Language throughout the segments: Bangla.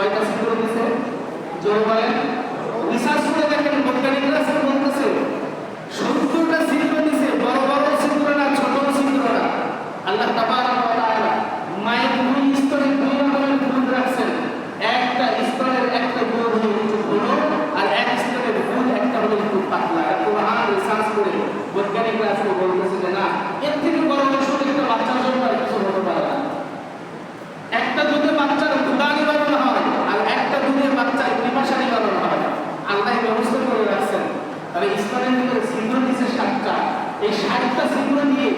কয়টা ছিদ্র দিছে? জোরে বলেন। রিসার্চ করে দেখেন, বৈজ্ঞানিকরা বলতেছে 70টা ছিদ্র দিছে, বড় বড় ছিদ্র না, ছোট ছিদ্র না। আল্লাহ তাবারক ওয়া তাআলা মায়ের দুই স্তরে দুই রকমের দুধ রাখছেন। একটা স্তরের একটা দুধ হলো একটু ঘন, আর এক স্তরের দুধ একটা হলো একটু পাতলা। এটা কোরআন রিসার্চ করে বৈজ্ঞানিকরা আজকে বলতেছে যে না, এর থেকে বড় ওষুধ একটা বাচ্চার জন্য আর কিছু হতে পারে না। একটা দুধে বাচ্চার ক্ষুধা নিবারণ হয়, আর একটা দুধে বাচ্চার পিপাসা নিবারণ হয়। আল্লাহ ব্যবস্থা করে রাখছেন। তাহলে স্তরের ভিতরে ছিদ্র দিচ্ছে 7টা। এই 7টা ছিদ্র দিয়ে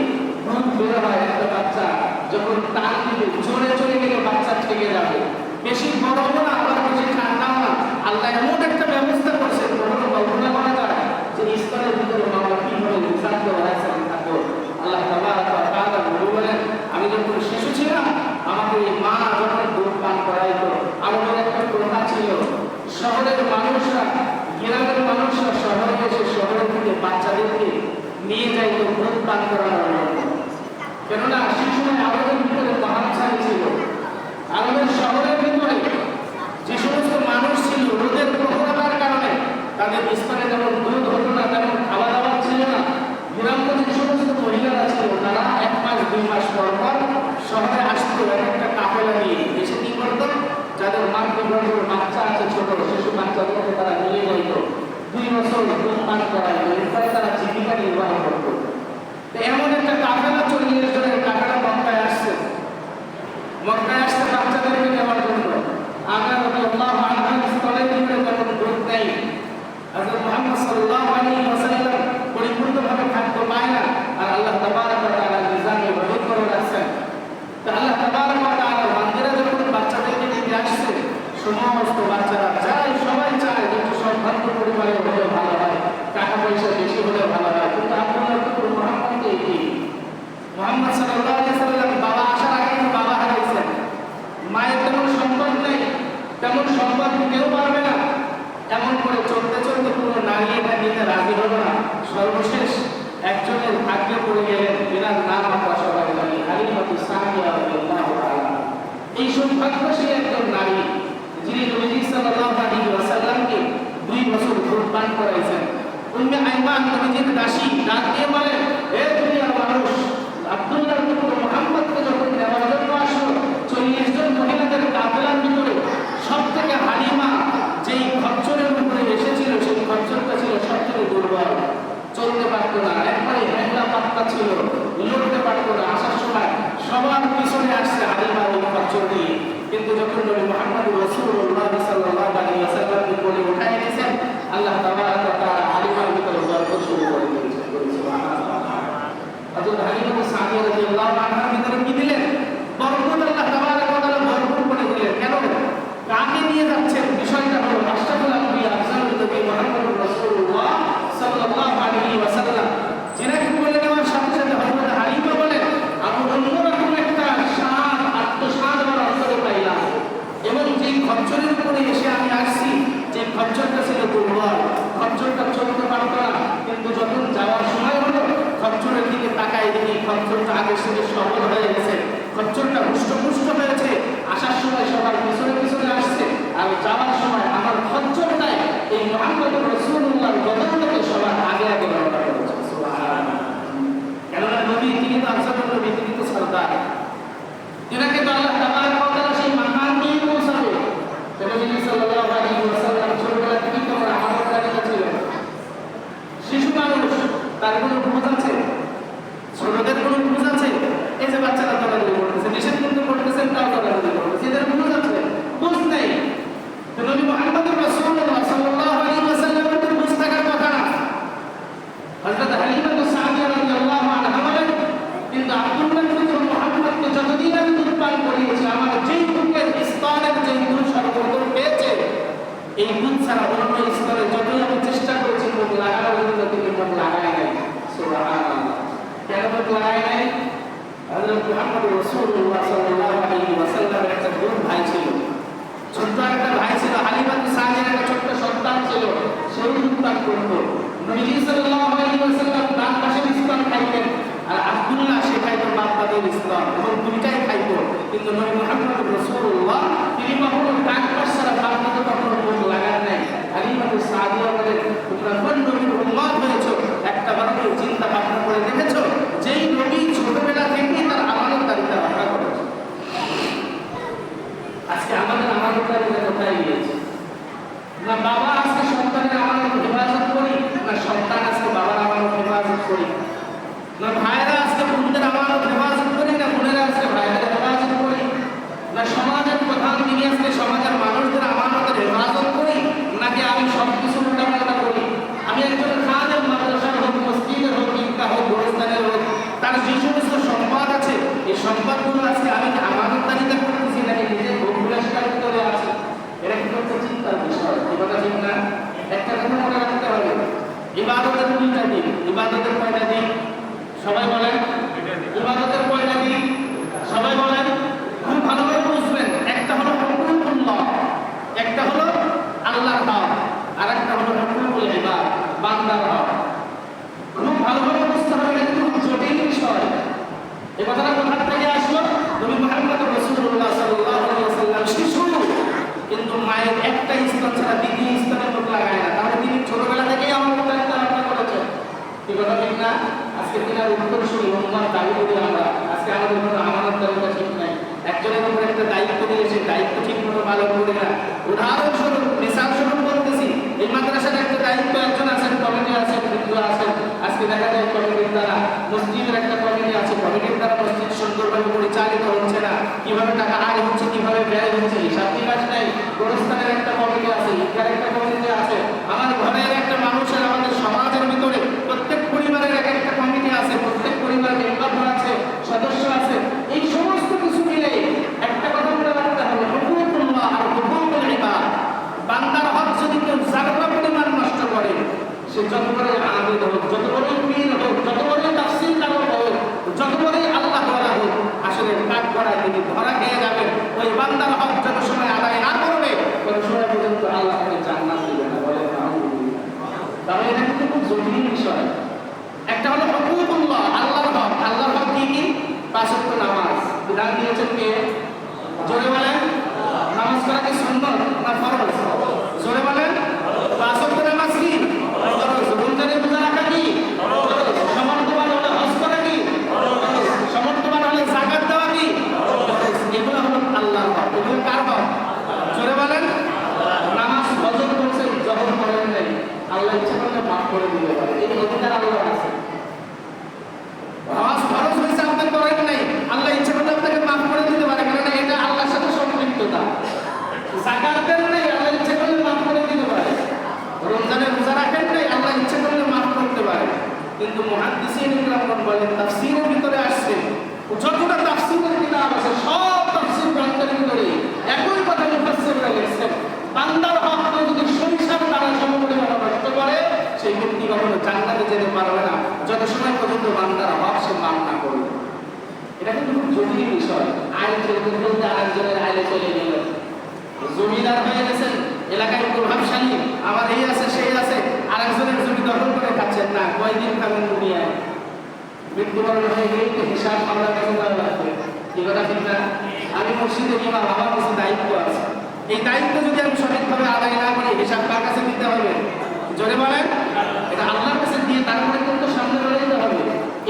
দুধ বের হয়। একটা বাচ্চা যখন টান দিবে, জোরে চলে গেলে বাচ্চা থেকে যাবে। বেশি গরম না, আবার বেশি ঠান্ডাও না। আল্লাহ এমন একটা ব্যবস্থা করছে, কখনো কল্পনা করা যায় যে স্তরের ভিতরে বাবা কিভাবে রিসার্চ করে রাখছেন থাকো। আল্লাহ তাবারক ওয়া তাআলা বলেন, আমি যখন শিশু ছিলাম আমাকে মা যখন দুধ পান করাইতো, আমাদের একটা প্রথা ছিল, শহরের মানুষরা, গ্রামের মানুষরা শহরে এসে শহরের থেকে বাচ্চাদেরকে নিয়ে যাইতো দুধ পান করানোর জন্য। কেননা সেই সময় আমাদের ভিতরে মহাচ্ছাই ছিল। আমাদের শহরের ভিতরে যে সমস্ত মানুষ ছিল, রোদের প্রখরতার কারণে তাদের স্তরে যেমন দুধ হতো না, তেমন খাওয়া দাওয়া ছিল না। গ্রামে যে সমস্ত মহিলারা ছিল, তারা 1 মাস 2 মাস পর পর শহরে আসতো একটা কাফেলা নিয়ে। এসে কি করতো, যাদের মাতৃগর্ভের বাচ্চা আছে, ছোট শিশু বাচ্চাদেরকে তারা নিয়ে যাইত, 2 বছর দুধ পান করাইতো। এরপরে তারা জীবিকা নির্বাহ করতো। তো এমন একটা কাফেলা 40 জনের কাফেলা মক্কায় আসছে। মক্কায় আসছে বাচ্চাদেরকে নেওয়ার জন্য। আমরা রাদিয়াল্লাহু আনহু স্থলের ভিতরে যখন দুধ নেই, হযরত মুহাম্মদ সাল্লাল্লাহু আলাইহি ওয়াসাল্লাম পরিপূর্ণভাবে খাদ্য পায় না, আর আল্লাহ তাবারক ওয়া তাআলা নিজামে বদল করে রাখছেন। তো আল্লাহ তাবারক ওয়া তাআলা বান্দারা যখন বাচ্চাদেরকে নিয়ে আসছে, সমস্ত বাচ্চারা চায়, সবাই চায় যে সম্ভ্রান্ত পরিবারে হলে ভালো হয়, টাকা পয়সা বেশি হলে ভালো হয়। কিন্তু আপনারা তো মুহাম্মদকে কি মুহাম্মদ সাল্লাল্লাহু আলাইহি ওয়াসাল্লাম বাবা আসার আগে বাবা হারাইছেন। মায়ের তেমন সম্পদ নেই, তেমন সম্পদ কেউ পারবে না। এমন করে চলতে চলতে কোনো নারী এটা নিতে রাজি হলো না। সর্বশেষ একজনের ভাগ্যে পড়ে গেলেন, এনার নাম আমরা সবাই জানি, হালিমাতুস সাদিয়া রাদিয়াল্লাহু তাআলা। এই সৌভাগ্যশালী একজন নারী, যিনি নবী সাল্লাল্লাহু আলাইহি ওয়াসাল্লামকে 2 বছর দুধ পান করাইছেন। উম্মে আইমান নবীজির দাসী ডাক দিয়ে বলেন, হে দুনিয়ার মানুষ, আব্দুল্লাহর পুত্র মুহাম্মদকে যখন নেওয়ার জন্য আসলো, 40 জন মহিলাদের কাফেলার ভিতরে সবথেকে হালিমা যেই খচ্চরের উপরে এসেছিল, সেই খচ্চরটা ছিল সবথেকে দুর্বল, চলতে পারতো না, একবারে হেঁটলা পাতলা ছিল, লড়তে পারতো না। আসার সময় সবার পিছনে আসছে হালিমা ওই খচ্চর দিয়ে। কিন্তু যখন নবী মুহাম্মদ রাসূলুল্লাহ সাল্লাল্লাহু আলাইহি ওয়াসাল্লামকে কোলে উঠায় নিয়েছেন, আল্লাহ তাবারক ওয়া তাআলা হালিমার ভিতরে বরকত শুরু করে দিয়েছেন। সুবহানাল্লাহ। হযরত হালিমা সাদিয়া রাদিয়াল্লাহু আনহার ভিতরে কি দিলেন? বরকত আল্লাহ তাবারক ওয়া তাআলা ভরপুর করে দিলেন। কেন? কাকে নিয়ে যাচ্ছেন? বিষয়টা হলো আশরাফুল আম্বিয়া হযরত নবী মুহাম্মদ রাসূলুল্লাহ সাল্লাল্লাহু আলাইহি ওয়াসাল্লাম, যিনাকে কোলে নেওয়ার সাথে সাথে হযরত হালিমা বলেন, আমি অন্যরকম একটা শান, আত্মসাদ আমার অন্তরে পাইলাম। এবং যেই খচ্চরের উপরে এসে আমি আসছি, যে খচ্চরটা ছিল দুর্বল, খচ্চরটা চলতে পারত না, কিন্তু যখন যাওয়ার সময় হলো, খচ্চরের দিকে তাকাই দেখি খচ্চরটা আগের সাথে সবল হয়ে গেছে, খচ্চরটা হুষ্টপুষ্ট হয়েছে। আসার সময় সবার পিছনে পিছনে আসছে, আর যাওয়ার সময় আমার খচ্চরটাই এই মুহাম্মদ রাসূলুল্লাহর বদৌলতে সবার আগে আগে রওনা করেছে। সুবহানাল্লাহ। কেননা নবী, তিনি তো আসাদুল নবী, তিনি তো সরদার, তিনাকে তো আল্লাহ তাবারক ওয়া তাআলা সেই মাকাম নিয়ে পৌঁছাবে। নবী সাল্লাল্লাহু আলাইহি ওয়াসাল্লাম ছোটবেলা থেকে তো আমাদের কাছে ছিলেন, শিশু মানুষ, তার কোনো বুঝ আছে? ছোটদের কোনো বুঝ আছে? এই যে বাচ্চারা দৌড়াদৌড়ি করতেছে, নিষেধ করতে করতেছেন, তাও দৌড়াদৌড়ি করতেছে, এদের বুঝ আছে? বুঝ নেই। তো নবী মুহাম্মদ রাসূলুল্লাহ সাল্লাল্লাহু আলাইহি ওয়াসাল্লামের তো বুঝ থাকার কথা না। হযরত হালিমা সাদিয়া রাদিয়াল্লাহু আনহা বলেন, কিন্তু আব্দুল্লাহর পুত্র মুহাম্মদকে যতদিন আমি দুধ পান করিয়েছি, আমার যেই বুকের স্তরের যে দুধ সর্বপ্রথম পেয়েছে, এই দুধ ছাড়া অন্য স্তরে যতই আমি চেষ্টা করেছি মুখ লাগানোর জন্য, তিনি মুখ লাগায় নাই। সুবহানাল্লাহ। কেন মুখ লাগায় নাই? হযরত মুহাম্মদ রাসূলুল্লাহ সাল্লাল্লাহু আলাইহি ওয়াসাল্লামের একটা দুধ ভাই ছিল, ছোট্ট একটা ভাই ছিল, হালিমা সাদিয়ার একটা ছোট্ট সন্তান ছিল, সেই দুধ পান করত। নবী সাল্লাল্লাহু আলাইহি ওয়াসাল্লাম ডান পাশের স্তন খাইতেন, আর আব্দুল্লাহ সে খাইতো বাপ দাদির স্তন, এবং দুইটাই খাইতো। কিন্তু নবী মুহাম্মদ রাসূলুল্লাহ তিনি কখনো ডান পাশ সবাই বলেন ইবাদতের কয়টা দিক? সবাই বলেন, খুব ভালোভাবে বুঝবেন। একটা হলো হুকুকুল্লাহ, একটা হলো আল্লাহর হক, আর একটা হলো হুকুকুল ইবাদ, বান্দার হক। খুব ভালোভাবে বুঝতে হবে, এটা খুব জটিল বিষয়। এই কথাটা কোথা থেকে আসলো? নবী মুহাম্মদ রাসূলুল্লাহ সাল্লাল্লাহু আলাইহি ওয়াসাল্লাম শিশু, কিন্তু মায়ের একটা স্তন ছাড়া দ্বিতীয় স্তনে মুখ লাগায় না। তাহলে তিনি ছোটবেলা থেকেই আমার দায়িত্ব পালন করেছেন। কি কথা ঠিক না? আজকে তিনার উত্তরসূরি উম্মার দাবি করি আমরা। আজকে আমাদের কোনো আমানতদারিতা ঠিক নাই। একজনের উপর একটা দায়িত্ব দিয়ে সেই দায়িত্ব ঠিক মতো পালন করি না। উদাহরণস্বরূপ, মিসাল স্বরূপ বলতেছি, এই মাদ্রাসার একটা দায়িত্ব একজন আছেন, কমিটি আছে, বৃদ্ধ আছেন। আজকে দেখা যায় কমিটির দ্বারা, মসজিদের একটা কমিটি আছে, কমিটির দ্বারা মসজিদ সুন্দরভাবে পরিচালিত হচ্ছে না। কিভাবে টাকা আয় হচ্ছে, কিভাবে ব্যয় হচ্ছে, হিসাব নিকাশ নেই। গোরস্থানের একটা কমিটি আছে, ঈদগার একটা কমিটি আছে, আমার ঘরের একটা মানুষের, আমাদের সমাজের ভিতরে প্রত্যেক পরিবারের এক একটা কমিটি আছে, প্রত্যেক পরিবারের মেম্বার আছে, সদস্য আছে। এই সমস্ত কিছু মিলে একটা কথা মনে রাখতে হবে, হুকুকুল্লাহ আর হুকুকুল ইবাদ। বান্দার হক যদি কেউ জাররা পরিমাণ নষ্ট করে, সে যত বড় আবিদ হোক, যত বড় পীর হোক, যত বড় তাফসীরকার হোক, যত বড় আল্লাহ ওয়ালা হোক, আসলে কাজ করা তিনি ধরা খেয়ে যাবেন। ওই বান্দার হক যত সময় আদায় না করবে, তত সময় পর্যন্ত আল্লাহ তাকে জান্নাত দিবেন না। বলেন আলহামদুলিল্লাহ। তাহলে এটা কিন্তু খুব জটিল বিষয়। একটা হলো হুকুকুল্লাহ, আল্লাহর হক। আল্লাহর হক কি কি? পাঁচ ওয়াক্ত নামাজ বিধান দিয়েছেন কে? জোরে বলেন। নামাজ পড়া কি সুন্নাত না ফরজ? জোরে বলেন। পাঁচ ওয়াক্ত নামাজ কি? ফরজ। রমজানের রোজা রাখা কি? ফরজ। সমর্থবান হলে হজ করা কি? ফরজ। সমর্থবান হলে যাকাত দেওয়া কি? ফরজ। এগুলো হলো আল্লাহর হক। এগুলো কার হক? জোরে বলেন। নামাজ ফজর করছেন, যখন করেন নাই, আল্লাহ ইচ্ছা করলে মাফ করে দিতে পারে। এই অধিকার আল্লাহর আছে। নামাজ ফরজ হয়েছে, আপনি করেন নাই, আল্লাহ ইচ্ছা করলে আপনাকে মাফ করে দিতে পারে, কারণ এটা আল্লাহর সাথে সম্পৃক্ততা। যাকাত দেন নাই, আল্লাহ ইচ্ছা করলে মাফ করে দিতে পারে। রমজানের রোজা রাখেন নাই, আল্লাহ ইচ্ছা করলে মাফ করতে পারে। কিন্তু মুহাদ্দিসিন ইকরামগণ বলেন, তাফসীরের ভিতরে আসছে, যতটা তাফসীরের কিতাব আছে, সব তাফসীর গ্রন্থের ভিতরে একই কথা মুফাসসিররা লিখছেন, বান্দার হক যদি সরিষার দ্বারা সমপরিমাণ নষ্ট করে, সেই ব্যক্তি কখনো জান্নাতে যেতে পারবে না, যত সময় পর্যন্ত বান্দার হক সে পালন না করবে। এটা কিন্তু খুব জটিল বিষয়। আইন চলতে চলতে আরেকজনের আইনে চলে গেল, জমিদার হয়ে গেছেন, এলাকায় প্রভাবশালী, আমার এই আছে সেই আছে, আরেকজনের জমি দখল করে খাচ্ছেন না, কয়দিন খাবেন দুনিয়ায়? মৃত্যুবরণ হয়ে গেলে হিসাব আমরা কাছে দেওয়া লাগবে। কি কথা ঠিক না? আমি মসজিদে ইমাম, আমার কিছু দায়িত্ব আছে। এই দায়িত্ব যদি আমি সঠিকভাবে আদায় না করি, হিসাব কার কাছে দিতে হবে? জোরে বলেন। এটা আল্লাহর কাছে দিয়ে তারপরে কিন্তু সামনে বেড়ে যেতে হবে।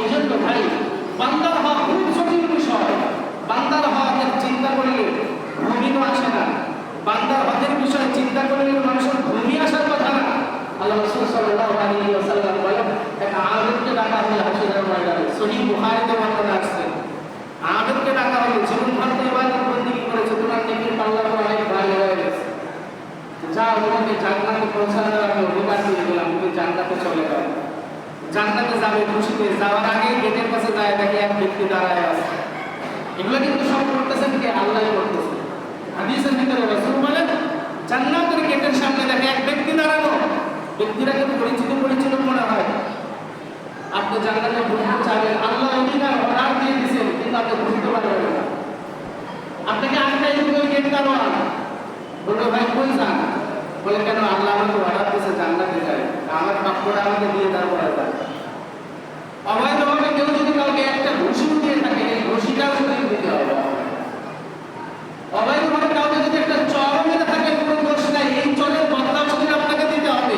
এই জন্য ভাই, বান্দার হক খুব জটিল বিষয়। বান্দার হকের চিন্তা করলে ঘুমিও আসে না। বান্দার হকের বিষয়ে চিন্তা করলে মানুষের ঘুমি আসার কথা না। আল্লাহ রাসূল সাল্লাল্লাহু আলাইহি ওয়াসাল্লাম বলেন, এক আলেমকে ডাকা হলো হাসরের ময়দানে, সহিহ বুখারীতে বর্ণনা আছে। আলেমকে ডাকা হলো, জীবনভর তো ইবাদত বন্দেগী করেছে, তোমার নেকির পাল্লা তো অনেক ভারী হয়ে গেছে, যা তোমাকে জান্নাতে পৌঁছানোর আমি অধিকার দিয়ে দিলাম, তুমি জান্নাতে চলে যাও। জান্নাতে যাবে খুশিতে, যাওয়ার আগে গেটের কাছে যায়, দেখে এক ব্যক্তি দাঁড়ায় আছে। এগুলো কিন্তু সব করতেছেন কে? আল্লাহই করতেছেন। হাদিসের ভিতরে রাসূল বলেন, জান্নাতের গেটের সামনে দেখে এক ব্যক্তি দাঁড়ানো, ব্যক্তিটাকে পরিচিত পরিচিত মনে হয়। আপনি জান্নাতে ঢুকতে চাইবেন, আল্লাহ অধিকার অর্ডার দিয়ে দিয়েছেন, কিন্তু আপনি ঢুকতে পারবেন না। আপনাকে আটকাই দিবে গেট দারোয়ান, বললো ভাই কই যান? বলে কেন? আল্লাহ আমাকে অর্ডার দিয়েছে জান্নাতে যাই, আমার প্রাপ্যটা আমাকে দিয়ে তারপরে যায়। অবৈধভাবে কেউ যদি কাউকে একটা ঘুষি দিয়ে থাকে, এই ঘুষিটাও যদি দিতে হবে। অবৈধভাবে কাউকে যদি একটা চড় মেরে থাকে, কোনো দোষ নাই, এই চড়ের বদলাও যদি আপনাকে দিতে হবে।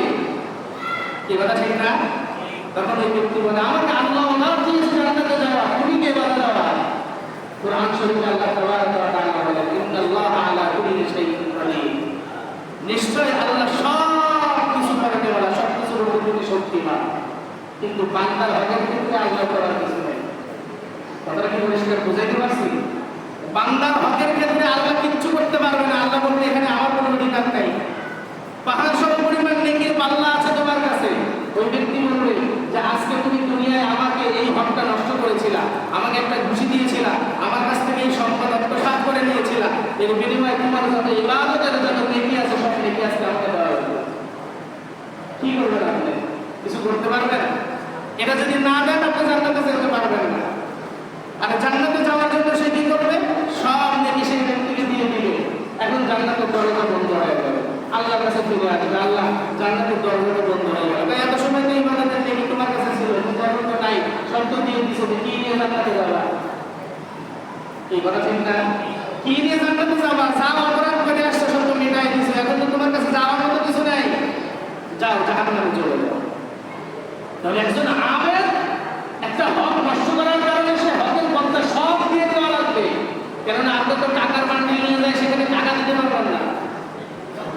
কি কথা ঠিক না? তখন ওই ব্যক্তি বলে, আমাকে আল্লাহ অর্ডার দিয়েছে জান্নাতে যাওয়া, তুমি কে বাধা দেওয়া? কুরআন শরীফে আল্লাহ তাবারাকা ওয়া তাআলা বলেন, ইন্নাল্লাহা আলা কুল্লি শাইইন কাদির। নিশ্চয় আল্লাহ সব কিছু করতে পারে, সব কিছুর উপর তিনি শক্তিমান। কিন্তু বান্দার হকের ক্ষেত্রে আল্লাহ করার কিছু নেই। কথাটা কি পরিষ্কার বুঝাইতে পারছি? বান্দার হকের ক্ষেত্রে আল্লাহ কিচ্ছু করতে পারবে না। আল্লাহ বলবে, এখানে আমার কোনো অধিকার নাই। পাহাড় সম পরিমাণ নেকির পাল্লা আছে তোমার কাছে। ওই ব্যক্তি বলবে যে আজকে তুমি দুনিয়ায় আমাকে এই হকটা নষ্ট করেছিলা, আমাকে একটা ঘুষি দিয়েছিলা, আমার কাছ থেকে এই সম্পদ আত্মসাৎ করে নিয়েছিলা, এর বিনিময়ে তোমার যত ইবাদতের যত নেকি আছে, সব নেকি আজকে আমাকে দেওয়া হবে। কি করবেন আপনি? কিছু করতে পারবেন? এটা যদি না দেন আপনি জান্নাতে যেতে পারবেন না। আর জান্নাতে যাওয়ার জন্য সে কি করবে? সব নেকি সেই ব্যক্তিকে দিয়ে দিবে। এখন জান্নাতের দরজা বন্ধ হয়ে যাবে, আল্লাহর কাছে ফিরে আসবে, আল্লাহ জান্নাতের দরজাটা বন্ধ হয়ে গেল। এত সময় তো ইবাদতের নেকি তোমার কাছে ছিল, কিন্তু এখন তো নাই, সব তো দিয়ে দিছে, কি নিয়ে জান্নাতে যাবা? এই কথা ঠিক না? কি নিয়ে জান্নাতে যাবা? যা অপরাধ করে আসছে সব তো মিটাই দিছে, এখন তো তোমার কাছে যাওয়ার মতো কিছু নাই, যাও জাহান্নামে চলে যাও। তাহলে একজন আবেদ একটা হক নষ্ট করার কারণে সে হকের পথটা সব দিয়ে দেওয়া লাগবে। কেননা আপনি তো টাকার বান্ডিল নিয়ে যায়, সেখানে টাকা দিতে পারবেন না।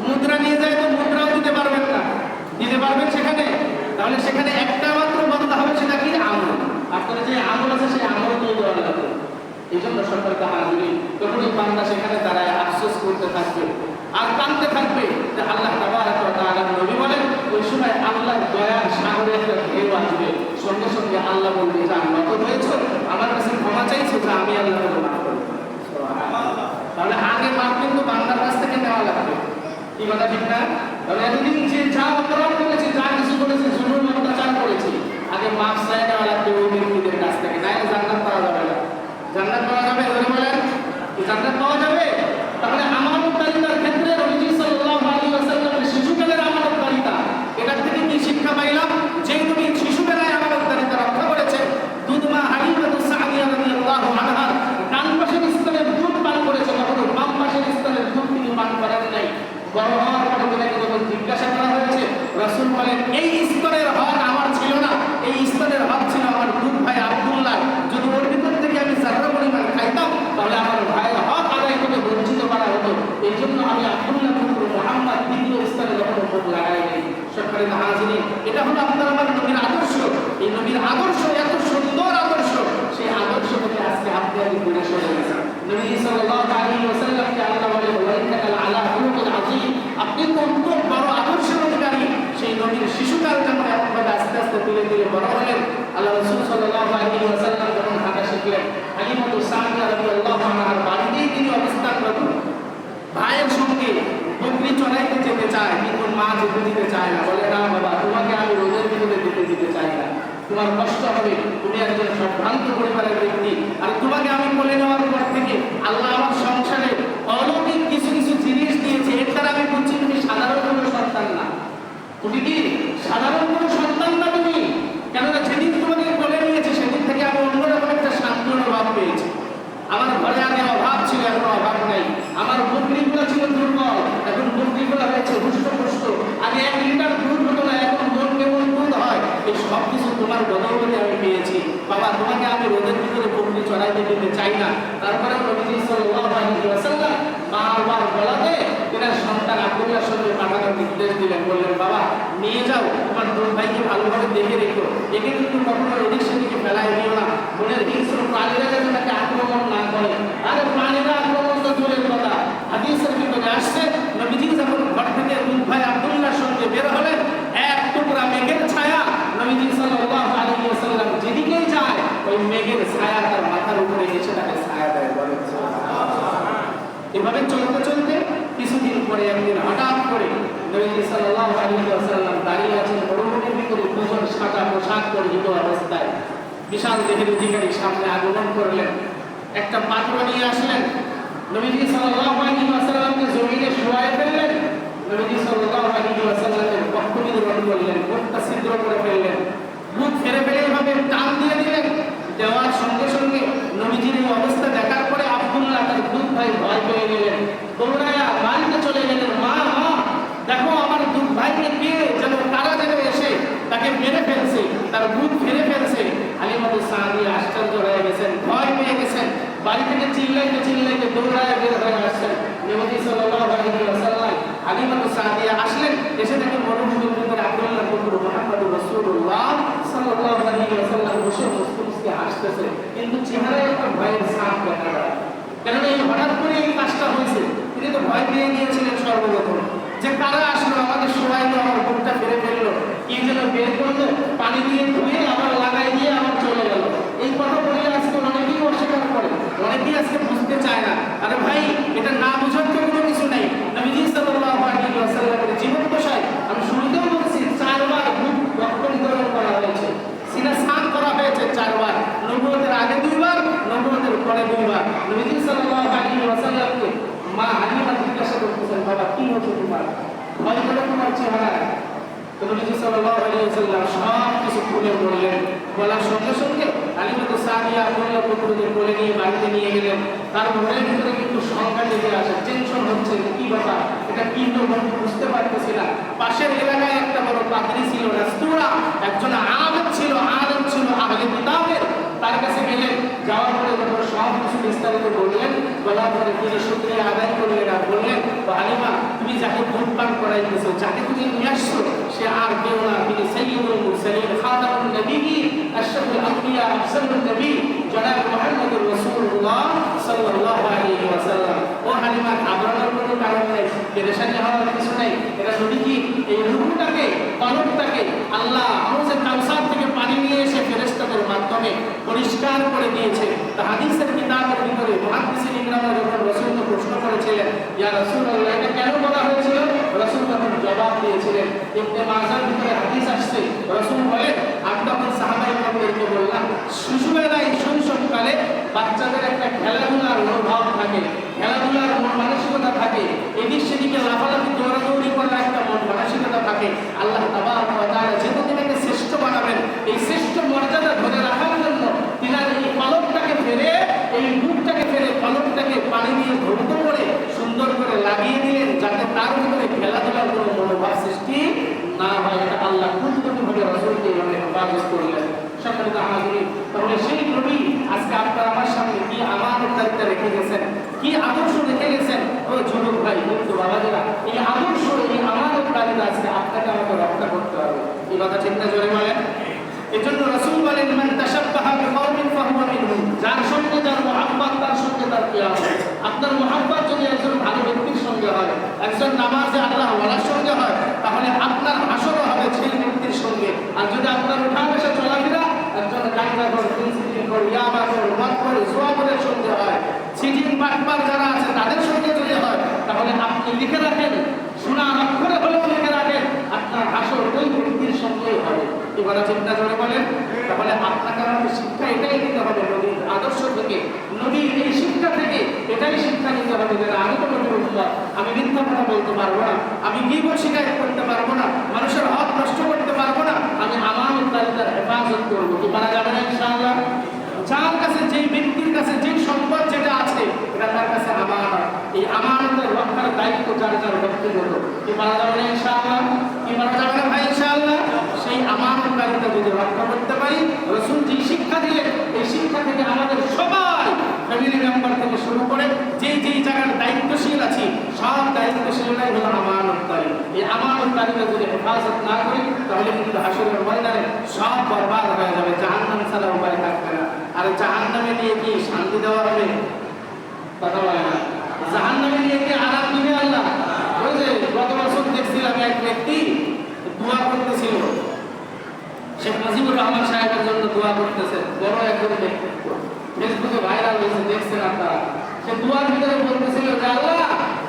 মুদ্রা নিয়ে যায় তো মুদ্রাও দিতে পারবেন না, দিতে পারবেন সেখানে? তাহলে সেখানে একটা মাত্র বন্ধ হবে, সেটা কি? আমল। আপনার যে আমল আছে সেই আমল দিয়ে দেওয়া লাগবে। এই জন্য সরকারকে হাজিরি তখনই বান্দা সেখানে দাঁড়ায় আফসোস করতে থাকবে আর কাঁদতে থাকবে যে আল্লাহ তাবারক ওয়া তাআলা নবী বলেন ওই সময় আল্লাহর দয়ার সাগরে একটা ঢেউ আসবে, সঙ্গে সঙ্গে আল্লাহ বলবে যে আমি নত হয়েছো, আমার কাছে ক্ষমা চাইছো, যে আমি আল্লাহকে মাফ করব। তাহলে আগে মাফ কিন্তু বান্দার কাছ থেকে নেওয়া লাগবে। কি কথা ঠিক না? তাহলে এতদিন যে যা অপরাধ করেছে, যা কিছু করেছে, জুলুম অত্যাচার করেছে, আগে মাফ চাই নেওয়া লাগবে ওই ব্যক্তিদের কাছ থেকে, না জান্নাত পাওয়া যাবে না। জান্নাত পাওয়া যাবে? ধরে বলেন, কি জান্নাত পাওয়া যাবে? তাহলে আমানতকারিতার ক্ষেত্রে নবীজি সাল্লাল্লাহু আলাইহি ওয়াসাল্লামের শিশুকালের আমানতকারিতা, এটার থেকে কি শিক্ষা পাইলাম? যে নবী শিশুবেলায় আমানতকারিতা রক্ষা করেছে, দুধমা হালিমাতুস সাদিয়া রাদিয়াল্লাহু আনহা ডান পাশের স্তনের দুধ পান করেছে, কখনো বাম পাশের স্তনের দুধ তিনি পান করেন নাই। বড় হওয়ার পরে তাকে যখন জিজ্ঞাসা করা হয়েছে, রাসূল বলেন এই স্তনের হক আমার ছিল না, এই স্তনের হক ছিল আমার দুধ ভাই আব্দুল্লাহ। যদি ওর ভিতর থেকে আমি যারা পরিমাণ খাইতাম তাহলে আমার ভাইয়ের হক আদায় করে বঞ্চিত করা হতো। এই জন্য আমি আব্দুল্লাহ পুত্র মুহাম্মদ দ্বিতীয় স্তরে কখনো মুখ লাগাই নাই। সরকারি হাজিরি, এটা হলো আপনার আমার নবীর আদর্শ। এই নবীর আদর্শ এত সুন্দর আদর্শ, সেই আদর্শ থেকে আজকে আপনি আমি দূরে সরে গেছি। নবী সাল্লাল্লাহু আলাইহি ওয়াসাল্লামকে আল্লাহ বলে ওয়াইন্নাকা আলা খুলুকিন আযীম, আপনি তো খুব বড় আদর্শের অধিকারী। সেই নবীর শিশুকাল যেমন এমনভাবে আস্তে আস্তে ধীরে ধীরে বড় হলেন, আল্লাহ রাসূল সাল্লাল্লাহু আলাইহি ওয়াসাল্লাম যখন হাঁটা শিখলেন, হালিমাতুস সাদিয়া রাদিয়াল্লাহু আনহার বাড়িতেই তিনি অবস্থানরত। ভাইয়ের সঙ্গে বকরি চড়াইতে যেতে চায়, কিন্তু মা যেতে দিতে চায় না, বলে না বাবা, তোমাকে আমি রোদের ভিতরে দিতে চাই না, তোমার কষ্ট হবে, তুমি একজন সম্ভ্রান্ত পরিবারের ব্যক্তি, আর তোমাকে আমি বলে নেওয়ার পর থেকে আল্লাহ আমার সংসারে অলৌকিক কিছু কিছু জিনিস দিয়েছে, এর দ্বারা আমি বুঝছি তুমি সাধারণ কোনো সন্তান না। তুমি কি সাধারণ কোনো সন্তান না? তুমি কেননা যেদিন তোমাকে বলে নিয়েছে সেদিন থেকে আমি অন্যরকম একটা শান্তির অভাব পেয়েছি। আমার ঘরে আগে অভাব ছিল, এখন অভাব নাই। আমার বকরিগুলো ছিল দুর্বল, এখন বকরিগুলো হয়েছে হুষ্টপুষ্ট। আগে 1 লিটার দুধ হতো না, এখন মন কেমন দুধ হয়। এই সব কিছু তোমার বদৌলতে আমি পেয়েছি। বাবা, তোমাকে আমি রোদের ভিতরে বকরি চড়াইতে দিতে চাই না। তারপরে নবী সাল্লাল্লাহু আলাইহি ওয়াসাল্লাম বারবার বলাতে তিনার সন্তান আব্দুল্লাহর সঙ্গে পাঠানোর নির্দেশ দিলেন, বললেন বাবা নিয়ে যাও, তোমার দুধ ভাইকে ভালোভাবে দেখে রেখো, একে কিন্তু কখনো এদিক সেদিকে ফেলায় দিও না, মনের হিংস্র প্রাণীরা যেন তাকে আক্রমণ না করে। আরে প্রাণীরা আক্রমণ তো দূরের কথা, হাদিসের ভিতরে আসছে নবীজি যখন ঘর থেকে দুধ ভাই আব্দুল্লাহর সঙ্গে বের হলেন, এক টুকরা মেঘের ছায়া নবীজি সাল্লাল্লাহু আলাইহি ওয়াসাল্লাম যেদিকেই যায় ওই মেঘের ছায়া তার মাথার উপরে এসে তাকে ছায়া দেয়। বলেন এভাবে চলতে চলতে কিছুদিন পরে একদিন হঠাৎ করে নবী সাল্লাল্লাহু আলাইহি ওয়াসাল্লাম দাঁড়িয়ে আছেন মরুভূমির ভিতরে, দুজন সাদা পোশাক পরিহিত অবস্থায় বিশাল দেহের অধিকারী সামনে আগমন করলেন, একটা পাত্র নিয়ে আসলেন, নবীজি সাল্লাল্লাহু আলাইহি ওয়াসাল্লামকে জমিনে শোয়ায় ফেললেন, নবীজি সাল্লাল্লাহু আলাইহি ওয়াসাল্লামের বক্ষ নির্গত করলেন, মুখটা ছিদ্র করে ফেললেন, মুখ ফেরে ফেলে এভাবে টান দিয়ে দিলেন। দেওয়ার সঙ্গে সঙ্গে নবীজির এই অবস্থা দেখার পরে আব্দুল্লাহ তার দুধ ভাই ভয় পেয়ে গেলেন, দৌড়ায়া বাড়িতে চলে গেলেন, মা দেখো আমার দুধ ভাইকে কে যেন তারা যেন এসে তাকে মেরে ফেলছে, তার বুক ফেরে ফেলছে। হালিমাতুস সাদিয়া আশ্চর্য হয়ে গেছেন, ভয় পেয়ে গেছেন, বাড়ি থেকে চিল্লাইতে দৌড়ায় বের হয়ে আসছেন। নবী সাল্লাল্লাহু আলাইহি ওয়াসাল্লাম হালিমাতুস সাদিয়া আসলেন, এসে দেখে মরুভূমির ভিতরে আব্দুল্লাহ পুত্র মুহাম্মদুর রাসূলুল্লাহ সাল্লাল্লাহু আলাইহি ওয়াসাল্লাম বসে মুস্কি হাসতেছে, কিন্তু চেহারায় একটা ভয়ের ছাপ দেখা যায়। কারণ এই হঠাৎ করে এই কাজটা হয়েছে, তিনি তো ভয় পেয়ে গিয়েছিলেন সর্বপ্রথম, যে কারা আসলো আমাকে শোয়াইলো, আমার বুকটা ফেরে ফেললো, কি যেন বের করলো, পানি দিয়ে ধুয়ে আবার লাগাই দিয়ে আবার চলে গেল। এই কথা বলে আজকে অনেকেই অস্বীকার করে, অনেকেই আজকে বুঝতে চায় না। আরে ভাই, এটা না বুঝার তো কোনো কিছু নাই। নবীজি সাল্লাল্লাহু আলাইহি ওয়াসাল্লামের জীবন দশায় আমি শুরুতেও বলছি 4 বার বুক রক্ত নির্গত করা হয়েছে, সিনা মা হালিমা জিজ্ঞাসা করতেছেন, বাবা কি হচ্ছে তোমার, ভয় করে তোমার চেহারা? তো নবীজি সাল্লাল্লাহু আলাইহি ওয়াসাল্লাম সব কিছু খুলে বললেন। বলার সঙ্গে সঙ্গে হালিমাতু সাদিয়া আব্দুল্লাহ পুত্রদের কোলে নিয়ে বাড়িতে নিয়ে গেলেন। তার মনের ভিতরে কিন্তু সংখ্যা লেগে আসে, টেনশন হচ্ছে, কি ব্যাপার, এটা কি তো বুঝতে পারতেছি না। পাশের এলাকায় একটা বড় পাদ্রী ছিল, রাস্তুরা, একজন আলেম ছিল আহলে কিতাবের, তার কাছে গেলেন। যাওয়ার পরে যখন সব কিছু বিস্তারিত বললেন, বলার পরে তিনি শুকরিয়া আদায় করলেন আর বললেন, হালিমা তুমি যাকে দুধ পান করাইতেছো, যাকে তুমি নিয়ে আসছো, সে আর কেউ না, তিনি সাইয়্যিদুল মুরসালিন, খাতামুন নবিয়্যিন, আশরাফুল আম্বিয়া, আফসালুন নবী, জনাব মুহাম্মদুর রাসূলুল্লাহ সাল্লাল্লাহু আলাইহি ওয়াসাল্লাম। ও হালিমা, ঘাবড়ানোর কোনো কারণ নেই, পেরেশানি হওয়ার কিছু নেই। এটা নবীজি এই রূহটাকে, কলবটাকে আল্লাহ হাউজে কাউসার থেকে পানি নিয়ে এসে ফেরেশতাদের মাধ্যমে পরিষ্কার করে দিয়েছে। তা হাদিসের কিতাবের ভিতরে মুহাদ্দিসিন ইকরামরা যখন রাসূলকে প্রশ্ন করেছিলেন, ইয়া রাসূলুল্লাহ এটা কেন বলা হয়েছিল, রাসূল তখন জবাব দিয়েছিলেন। ইবনে মাজার ভিতরে হাদিস আসছে, রাসূল বলেন, আমি তখন সাহাবায়ে কেরামদেরকে বললাম, শিশুবেলায় শৈশবকালে বাচ্চাদের একটা খেলাধুলার মনোভাব থাকে, খেলাধুলার মন মানসিকতা থাকে, এদিক সেদিকে লাফালাফি দৌড়াদৌড়ি করার একটা মন মানসিকতা থাকে। আল্লাহ তাবারক ওয়া তাআলা যেহেতু তিনাকে শ্রেষ্ঠ বানাবেন, এই শ্রেষ্ঠ মর্যাদা ধরে রাখার জন্য তিনার এই কলবটাকে ফেরে, এই রূপটাকে ফেরে, কলবটাকে পানি দিয়ে ধৌত করে সুন্দর করে লাগিয়ে দিলেন, যাতে তার ভিতরে খেলাধুলার কোনো মনোভাব সৃষ্টি না হয়। এটা আল্লাহ কুদরতিভাবে রাসূলকে এভাবে হেফাজত করলেন। সম্মানিত হাজিরিন, তাহলে সেই নবী আজকে আপনার আমার সামনে কি আমানতদারিতা রেখে গেছেন, কি আদর্শ রেখে গেছেন। ও যুবক ভাই, বন্ধু বাবাজিরা, এই আদর্শ, এই আমানতদারিতা আজকে আপনাকে আমাকে রক্ষা করতে হবে। এই কথা চিন্তা জোরে বলেন। এজন্য রাসূল বলেন, মান তাশাব্বাহা বিকাওমিন ফাহুয়া মিনহুম, যার সঙ্গে যার মুহাব্বত, তার সঙ্গে তার কিয়ামত। আপনার মুহাব্বত যদি একজন ভালো ব্যক্তির সঙ্গে হয়, একজন নামাজে আল্লাহ ওয়ালার সঙ্গে হয়, তাহলে আপনার হাসরও হবে সেই ব্যক্তির সঙ্গে। আর যদি আপনার উঠা বসা চলাফেরা একজন গাঞ্জাখোর, ফিনসিডিখোর, ইয়াবাখোর, মদখোর, জুয়াখোরের সঙ্গে হয়, সিটিং বাটপার যারা আছে তাদের সঙ্গে যদি হয়, তাহলে আপনি লিখে রাখেন, সোনার অক্ষরে হলেও লিখে রাখেন, আপনার হাসর ওই ব্যক্তির সঙ্গেই হবে। এবারে চিন্তা করে বলেন, তাহলে আপনাকে আমাদের শিক্ষা এটাই নিতে হবে নবীর আদর্শ থেকে, নবীর এই শিক্ষা থেকে এটাই শিক্ষা নিতে হবে যে আমি তো নবীর উম্মত, আমি মিথ্যা কথা বলতে পারবো না, আমি গীবত শিকায়ত করতে পারবো না, মানুষের হক নষ্ট করতে পারবো না, আমি আমানতদারিতার হেফাজত করবো। কি পারা যাবে না ইনশাআল্লাহ? যার কাছে, যেই ব্যক্তির কাছে যেই সম্পদ যেটা আছে, এটা তার কাছে আমানত, এই আমানতের রক্ষার দায়িত্ব যার যার ব্যক্তিগত। কি পারা যাবে না ইনশাআল্লাহ? কি পারা যাবে না ভাই ইনশাআল্লাহ? সেই আমানতদারিতা যদি রক্ষা করতে পারি, রাসূল যে শিক্ষা দিলেন, এই শিক্ষা থেকে আমাদের সবাই, ফ্যামিলি মেম্বার থেকে শুরু করে যেই জায়গার দায়িত্বশীল আছি, সব দায়িত্বশীলরাই হলো আমানতদারি। এই আমানতদারিতা যদি হেফাজত না করি, তাহলে কিন্তু হাসরের ময়দানে সব বরবাদ হয়ে যাবে, জাহান্নাম ছাড়া উপায় থাকবে না। আর জাহান্নামে নিয়ে কি শান্তি দেওয়া হবে? কথা বলে না। জাহান্নামে নিয়ে কি আরাম দিবে আল্লাহ? ওই যে গত বছর দেখছিলাম এক ব্যক্তি দোয়া করতেছিল, শেখ মুজিবুর রহমান সাহেবের জন্য দোয়া করতেছে, বড় একজন ব্যক্তিত্ব, ফেসবুকে ভাইরাল হয়েছে, দেখছেন আপনারা। সে দোয়ার ভিতরে বলতেছিল যে আল্লাহ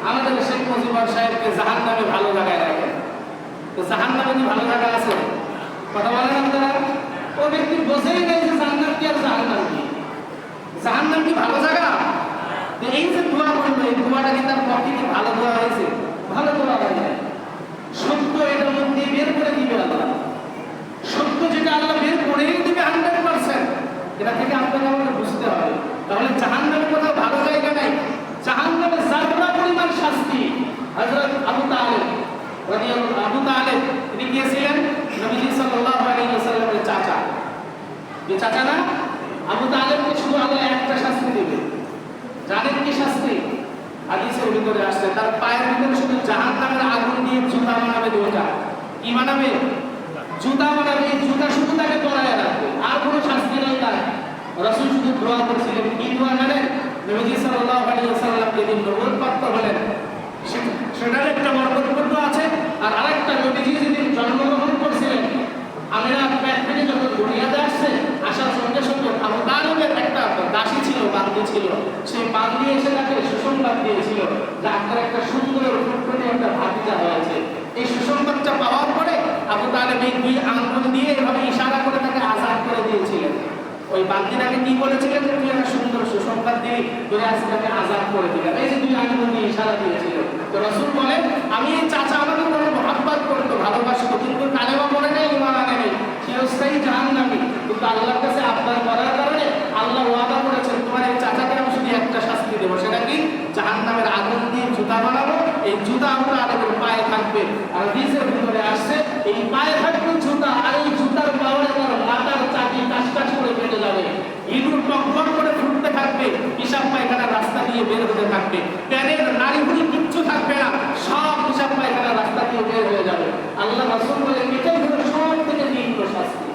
আমাদের শেখ মুজিবুর সাহেবকে জাহান্নামে ভালো জায়গায় রাখেন। তো জাহান্নামে কি ভালো জায়গা আছে? কথা বলেন আপনারা। ও ব্যক্তি বোঝেই নেই যে জান্নাত কি আর জাহান্নাম কি। জাহান্নাম কি ভালো জায়গা? এই যে দোয়া করলো, এই দোয়াটা কি তার পক্ষে কি ভালো দোয়া হয়েছে? ভালো দোয়া হয় নাই। সত্য এটার মধ্যে বের করে দিবে আল্লাহ, সত্য যেটা আল্লাহ বের করেই দিবে 100%, এটা থেকে আপনাকে আমাকে বুঝতে হবে। তাহলে জাহান্নামের কোথাও ভালো জায়গা নাই, জাহান্নামে যারা পরিমাণ শাস্তি। হযরত আবু তালেব রাদিয়াল্লাহু, আবু তালেব তিনি গিয়েছিলেন নবীজি সাল্লাল্লাহু আলাইহি ওয়াসাল্লামের চাচা। যে চাচা না, আবু তালেবকে শুধু আল্লাহ একটা শাস্তি দিবে। জানেন কি শাস্তি? হাদিসের ভিতরে আসছে, তার পায়ের ভিতরে শুধু জাহান্নামের আগুন দিয়ে জুতা বানাবে। দুটা কি বানাবে? জুতা বানাবে। এই জুতা শুধু তাকে পরায় রাখবে, আর কোনো শাস্তি নেই তার। রাসূল শুধু দোয়া করছিলেন, কি দোয়া জানেন? নবীজি সাল্লাল্লাহু আলাইহি ওয়াসাল্লাম যেদিন নবুয়ত প্রাপ্ত হলেন, সেটার একটা বরকতপূর্ণ আছে। আর আরেকটা, নবীজি যেদিন জন্মগ্রহণ করছিলেন, আমিনার পেট থেকে যখন দুনিয়াতে আসছে, আসার সঙ্গে সঙ্গে আবু তালেবের একটা দাসী ছিল, বান্দি ছিল, সেই বান্দি এসে তাকে সুসংবাদ দিয়েছিল যে আপনার একটা সুন্দর ফুটফুটে একটা ভাতিজা হয়েছে। এই সুসংবাদটা পাওয়ার পরে আবু তালেব এই দুই আঙ্গুল দিয়ে এভাবে ইশারা করে তাকে আযাদ করে দিয়েছিলেন। ওই বান্দিটাকে কি বলেছিলেন যে তুই একটা সুন্দর সুসংবাদ দিবি, তুই আজকে আমি আযাদ করে দিলাম। এই যে দুই আঙ্গুল দিয়ে জাহান্নামের আগুন দিয়ে জুতা বানাবো, এই জুতা আমরা আমাদের পায়ে থাকবে। আর হাদিসের ভিতরে আসছে এই পায়ে থাকবে জুতা, আর এই জুতার পাওয়ারে তার মাথার চাটি টাস করে কেটে যাবে, ইঁদুর টকবক করে ফুটতে থাকবে, পিশাব পায়খানা রাস্তা দিয়ে বের হতে থাকবে, প্যানের নাড়িভুড়ি কিচ্ছু থাকবে না, সব পিশাব পায়খানা রাস্তা দিয়ে বের হয়ে যাবে। আল্লাহ রাসূল বলেন এটাই হলো সব থেকে নিম্ন শাস্তি,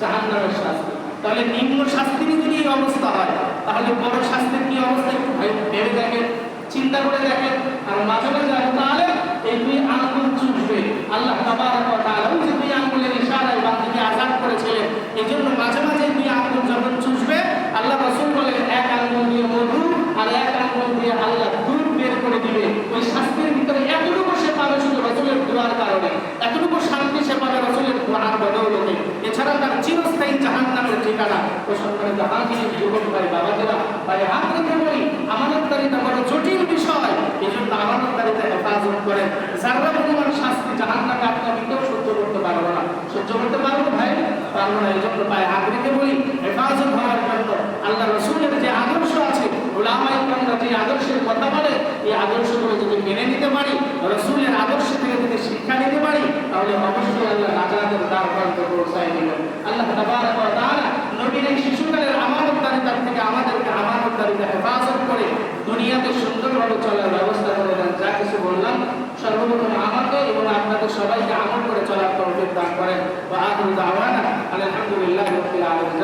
জাহান্নামের শাস্তি। তাহলে নিম্ন শাস্তির যদি এই অবস্থা হয়, তাহলে বড় শাস্তির কি অবস্থা একটু ভেবে দেখেন, চিন্তা করে দেখেন। আর মাঝে মাঝে তাহলে এই দুই আঙ্গুল চুষবে, আল্লাহ তাবারক ওয়া তাআলা যে দুই আঙ্গুলের ইশারায় বান্দাকে আযাদ করেছিলেন, এই জন্য মাঝে মাঝে দুই আঙ্গুল যখন চুষবে, আল্লাহ রাসূল বলেন এক আঙ্গুল দিয়ে মধু আর এক আঙ্গুল দিয়ে আল্লাহ দুধ বের করে দিবে। ওই শাস্তির ভিতরে এতটুকু সে পাবে শুধু রাসূলের দোয়ার কারণে, এতটুকু শান্তি সে পাবে রাসূলের দোয়ার বদৌলতে। এছাড়া তার চিরস্থায়ী জাহান্নামের ঠিকানা। ও সম্মানিত হাজির যুবক ভাই বাবাদেরা, ভাই হাত রেখে বলি আমানতদারিতা বড় জটিল বিষয়, এই জন্য আমানতদারিতা হেফাজত করেন। যারা পরিমাণ শাস্তি জাহান্নামে আপনাকে কেউ সহ্য করতে পারবো না, সহ্য করতে পারবো ভাই, পারবো না। এই জন্য ভাই হাত রেখে বলি হেফাজত হওয়ার জন্য আল্লাহ রাসূলের যে আদর্শ আছে, উলামায়ে কেরামরা যে আদর্শের কথা বলে, এই আদর্শগুলো যদি মেনে নিতে পারি, রাসূলের আদর্শ থেকে যদি শিক্ষা নিতে পারি, তাহলে অবশ্যই আল্লাহ নাজাতের দ্বার বন্ধ পৌঁছায় দিবেন। আল্লাহ তাবারক ওয়া তাআলা নবীর এই শিশুকালের আমানতদারিতার থেকে আমাদেরকে আমানতদারিতা হেফাজত করে দুনিয়াতে সুন্দরভাবে চলার ব্যবস্থা করে দেন। যা কিছু বললাম সর্বপ্রথম আমাকে এবং আপনাদের সবাইকে আমল করে চলার তৌফিক দান করেন। ওয়া আখিরু দাওয়ানা আলহামদুলিল্লাহি রাব্বিল আলামিন।